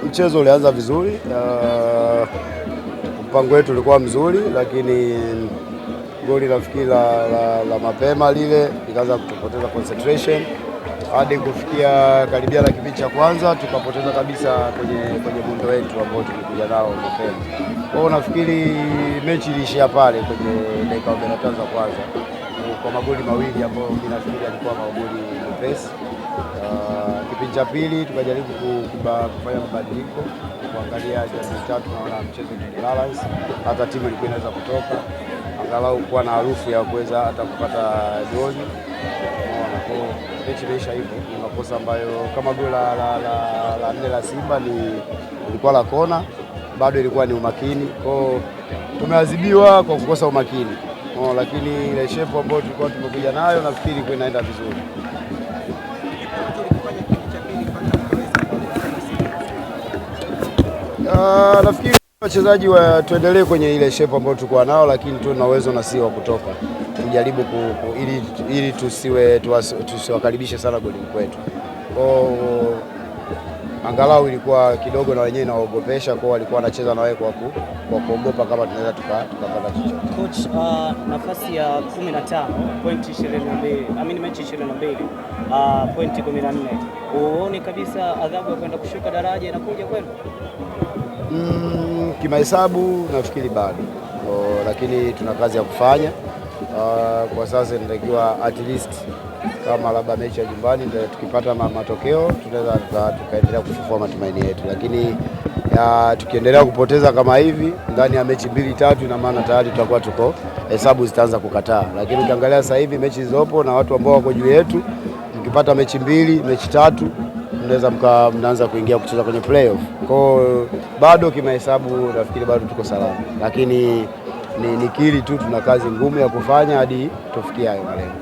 Mchezo ulianza vizuri, mpango wetu ulikuwa mzuri, lakini goli nafikiri la mapema lile likaanza kutupoteza concentration hadi kufikia karibia na kipindi cha kwanza tukapoteza kabisa kwenye muundo wetu ambao tulikuja nao mapema. Kwa hiyo nafikiri mechi iliishia pale kwenye dakika 45 za kwanza kwa magoli mawili ambayo mimi nafikiri yalikuwa magoli mepesi. Kipindi cha pili tukajaribu kufanya mabadiliko, kuangalia jambo tatu, naona mchezo ni balance, hata timu ilikuwa inaweza kutoka angalau kuwa na harufu ya kuweza hata kupata goli. Kwa mechi imeisha hivyo. Ni makosa ambayo kama goli la nne la Simba ilikuwa la kona, bado ilikuwa ni umakini. Kwa tumeadhibiwa kwa kukosa umakini, lakini ile shepu ambayo tulikuwa tumekuja nayo nafikiri ilikuwa inaenda vizuri. Nafikiri wachezaji tuendelee kwenye ile shape ambayo tulikuwa nao, lakini tuna uwezo na sisi wa kutoka, tujaribu ili tusiwakaribishe sana goli kwetu. Angalau ilikuwa kidogo na wenyewe naogopesha, kwa walikuwa wanacheza na wewe kwa kuogopa kama tunaweza tukapata chochote. Coach, nafasi ya 15 pointi 22, mechi 22, pointi 14. Uone kabisa adhabu ya kwenda kushuka daraja inakuja kwenu? Kimahesabu nafikiri bado, lakini tuna kazi ya kufanya. Kwa sasa inatakiwa at least kama labda mechi ya nyumbani tukipata matokeo tunaweza tukaendelea kufufua matumaini yetu, lakini tukiendelea kupoteza kama hivi ndani ya mechi 2-3, ina maana tayari tutakuwa hesabu zitaanza kukataa. Lakini ukiangalia sasa hivi mechi zilizopo na watu ambao wako juu yetu, mkipata mechi 2, mechi 3 mnaanza kuingia kucheza kwenye playoff. Kwa bado kimahesabu nafikiri bado tuko salama, lakini nikiri tu tuna kazi ngumu ya kufanya hadi tufikie hayo malengo.